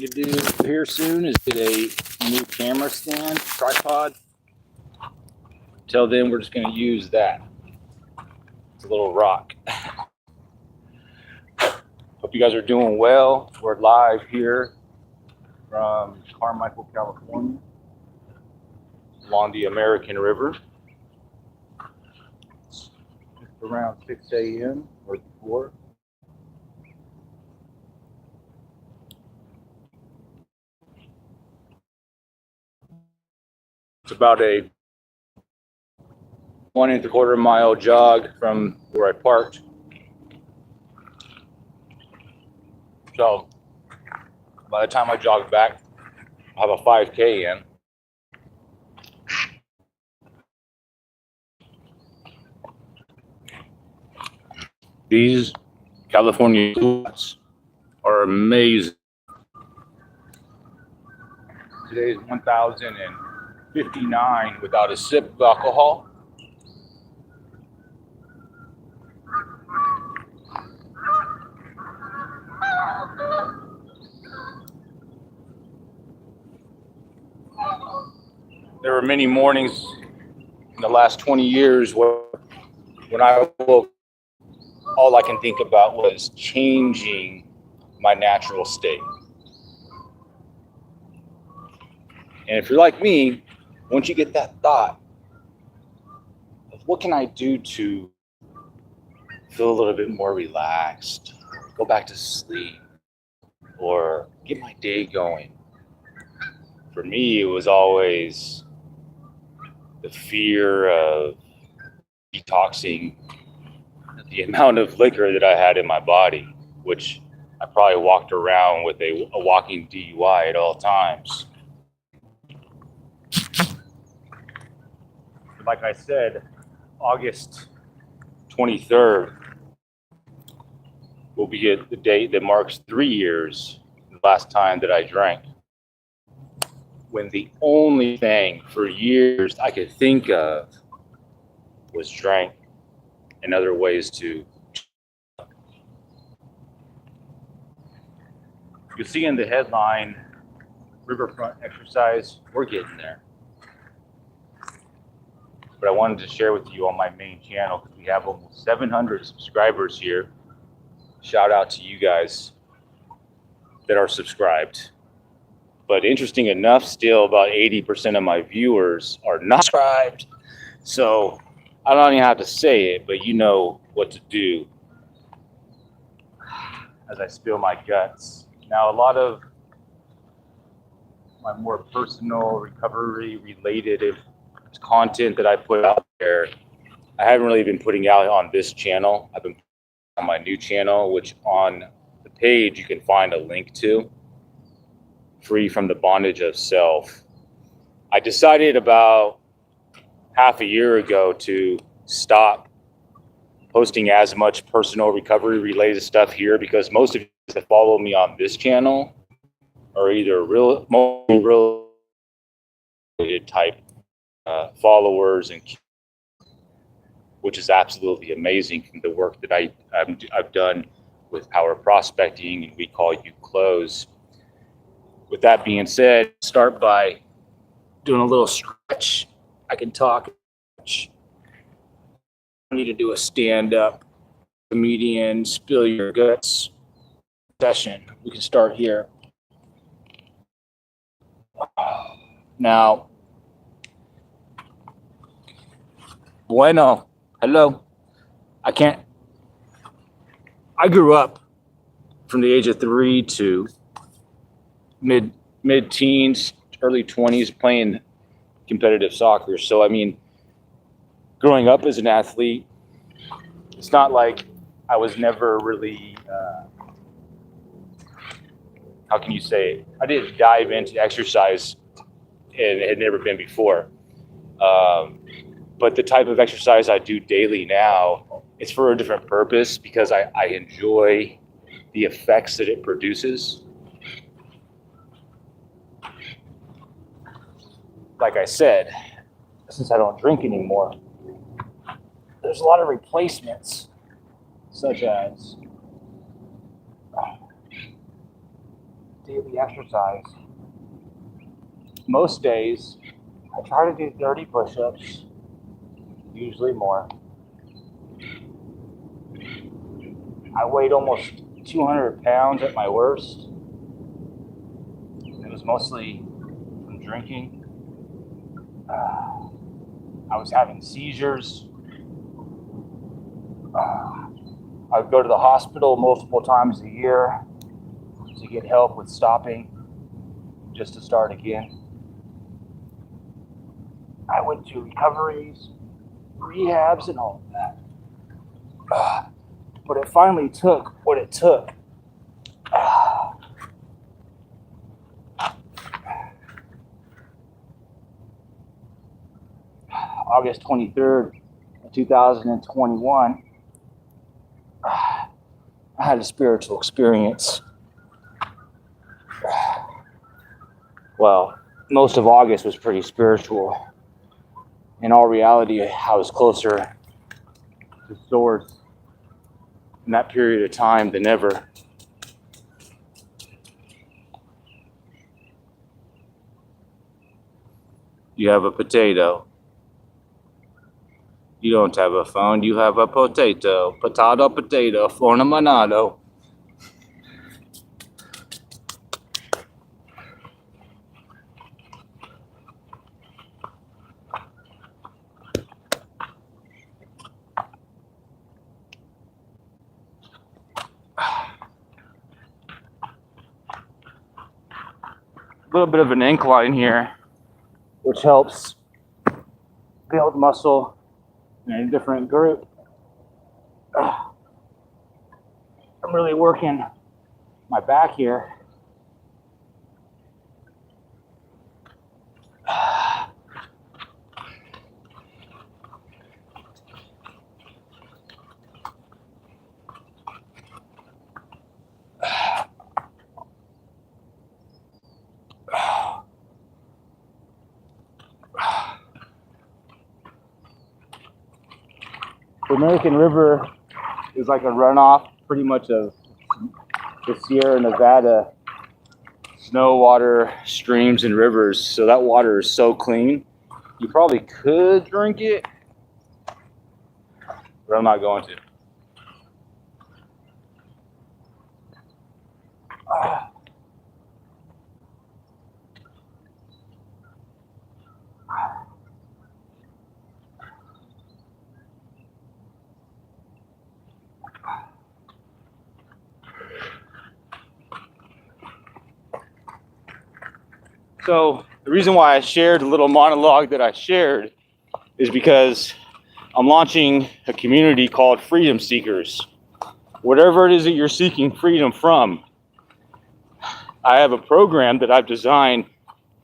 to do here soon is get a new camera stand, tripod. Till then, we're just going to use that. It's a little rock. Hope you guys are doing well. We're live here from Carmichael, California, along the American River. It's around 6 a.m. or before. It's about a 1.25 mile jog from where I parked. So by the time I jog back, I'll have a 5K in. These California nuts are amazing. Today is 1,059 without a sip of alcohol. There were many mornings in the last 20 years where when I woke, all I can think about was changing my natural state. And if you're like me, once you get that thought of what can I do to feel a little bit more relaxed, go back to sleep, or get my day going, for me, it was always the fear of detoxing the amount of liquor that I had in my body, which I probably walked around with a walking DUI at all times. Like I said, August 23rd will be the date that marks 3 years, the last time that I drank. When the only thing for years I could think of was drink and other ways to. You'll see in the headline, riverfront exercise, we're getting there. But I wanted to share with you on my main channel because we have almost 700 subscribers here. Shout out to you guys that are subscribed. But interesting enough, still about 80% of my viewers are not subscribed. So I don't even have to say it, but you know what to do as I spill my guts. Now, a lot of my more personal recovery related content that I put out there, I haven't really been putting out on this channel. I've been on my new channel, which on the page you can find a link to, Free from the Bondage of Self. I decided about half a year ago to stop posting as much personal recovery related stuff here because most of you that follow me on this channel are either real type followers, and which is absolutely amazing from the work that I've done with power prospecting and We Call You Close. With that being said, start by doing a little stretch. I can talk. I need to do a stand-up comedian spill your guts session. We can start here. Now, bueno, hello. I grew up from the age of 3 to mid-teens, early 20s playing competitive soccer. So, I mean, growing up as an athlete, it's not like I was never really, how can you say, I didn't dive into exercise and it had never been before. But the type of exercise I do daily now, it's for a different purpose because I enjoy the effects that it produces. Like I said, since I don't drink anymore, there's a lot of replacements, such as daily exercise. Most days, I try to do 30 push-ups, usually more. I weighed almost 200 pounds at my worst. It was mostly from drinking. I was having seizures. I would go to the hospital multiple times a year to get help with stopping, just to start again. I went to recoveries, rehabs, and all of that. But it finally took what it took. August 23rd, 2021, I had a spiritual experience. Well, most of August was pretty spiritual. In all reality, I was closer to Source in that period of time than ever. You have a potato. You don't have a phone, you have a potato. Potato, potato, fornamanado. A little bit of an incline here, which helps build muscle in a different group. I'm really working my back here. The American River is like a runoff pretty much of the Sierra Nevada snow water streams and rivers. So that water is so clean. You probably could drink it, but I'm not going to. So the reason why I shared the little monologue that I shared is because I'm launching a community called Freedom Seekers. Whatever it is that you're seeking freedom from, I have a program that I've designed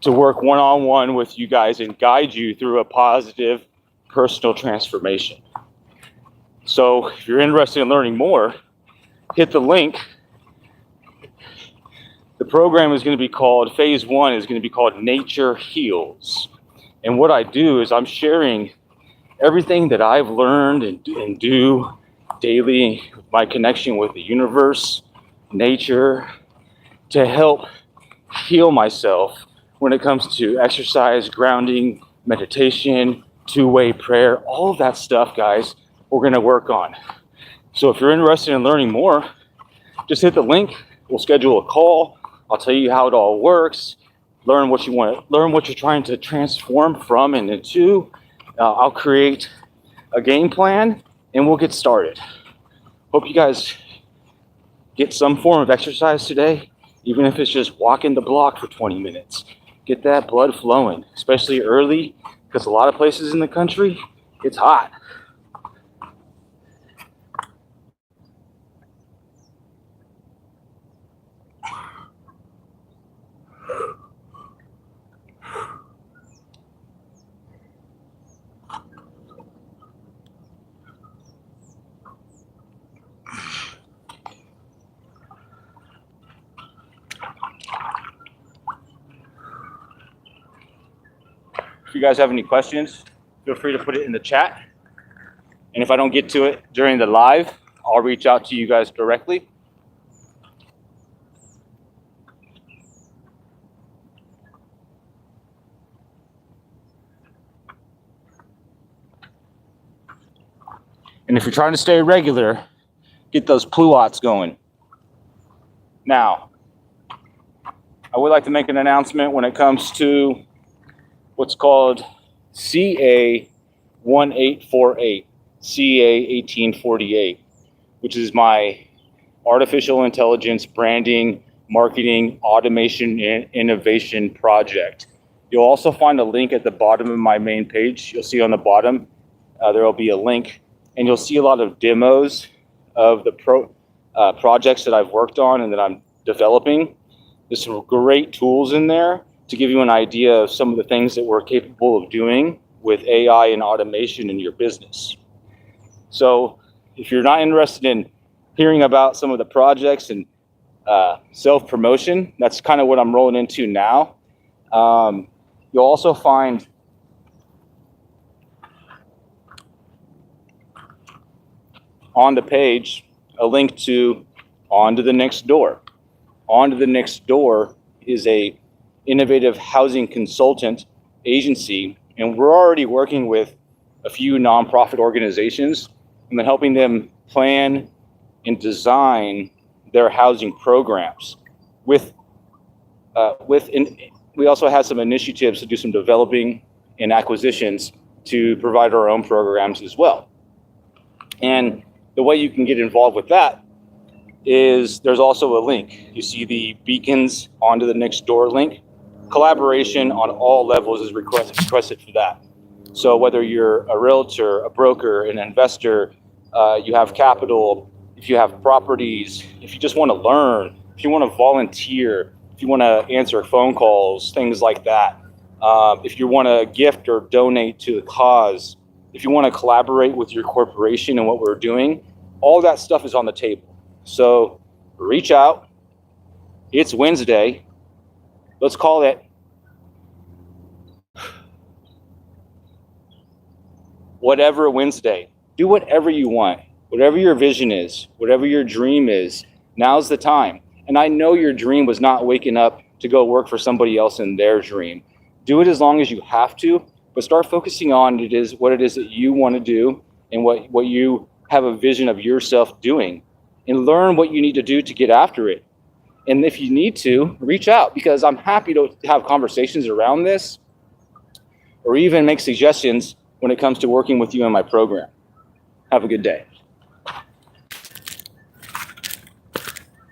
to work one-on-one with you guys and guide you through a positive personal transformation. So if you're interested in learning more, hit the link. The program is going to be called, phase 1 is going to be called Nature Heals. And what I do is I'm sharing everything that I've learned and do daily, my connection with the universe, nature, to help heal myself when it comes to exercise, grounding, meditation, two-way prayer, all of that stuff, guys, we're going to work on. So if you're interested in learning more, just hit the link. We'll schedule a call. I'll tell you how it all works. Learn what you want. Learn what you're trying to transform from and into. I'll create a game plan and we'll get started. Hope you guys get some form of exercise today, even if it's just walking the block for 20 minutes. Get that blood flowing, especially early, because a lot of places in the country, it's hot. If you guys have any questions, feel free to put it in the chat. And if I don't get to it during the live, I'll reach out to you guys directly. And if you're trying to stay regular, get those pluots going. Now, I would like to make an announcement when it comes to what's called CA 1848, CA 1848, which is my artificial intelligence branding, marketing, automation, and innovation project. You'll also find a link at the bottom of my main page. You'll see on the bottom, there will be a link, and you'll see a lot of demos of the projects that I've worked on and that I'm developing. There's some great tools in there to give you an idea of some of the things that we're capable of doing with AI and automation in your business. So if you're not interested in hearing about some of the projects and self-promotion, that's kind of what I'm rolling into now. You'll also find on the page a link to On to the Next Door. On to the Next Door is a innovative housing consultant agency, and we're already working with a few nonprofit organizations and then helping them plan and design their housing programs. We also have some initiatives to do some developing and acquisitions to provide our own programs as well. And the way you can get involved with that is there's also a link. You see the Beacons Onto the Next Door link. Collaboration on all levels is requested for that. So whether you're a realtor, a broker, an investor, you have capital, if you have properties, if you just want to learn, if you want to volunteer, if you want to answer phone calls, things like that. If you want to gift or donate to a cause, if you want to collaborate with your corporation and what we're doing, all that stuff is on the table. So reach out. It's Wednesday. Let's call it whatever Wednesday. Do whatever you want, whatever your vision is, whatever your dream is. Now's the time. And I know your dream was not waking up to go work for somebody else in their dream. Do it as long as you have to, but start focusing on what it is that you want to do and what you have a vision of yourself doing, and learn what you need to do to get after it. And if you need to, reach out, because I'm happy to have conversations around this or even make suggestions when it comes to working with you in my program. Have a good day.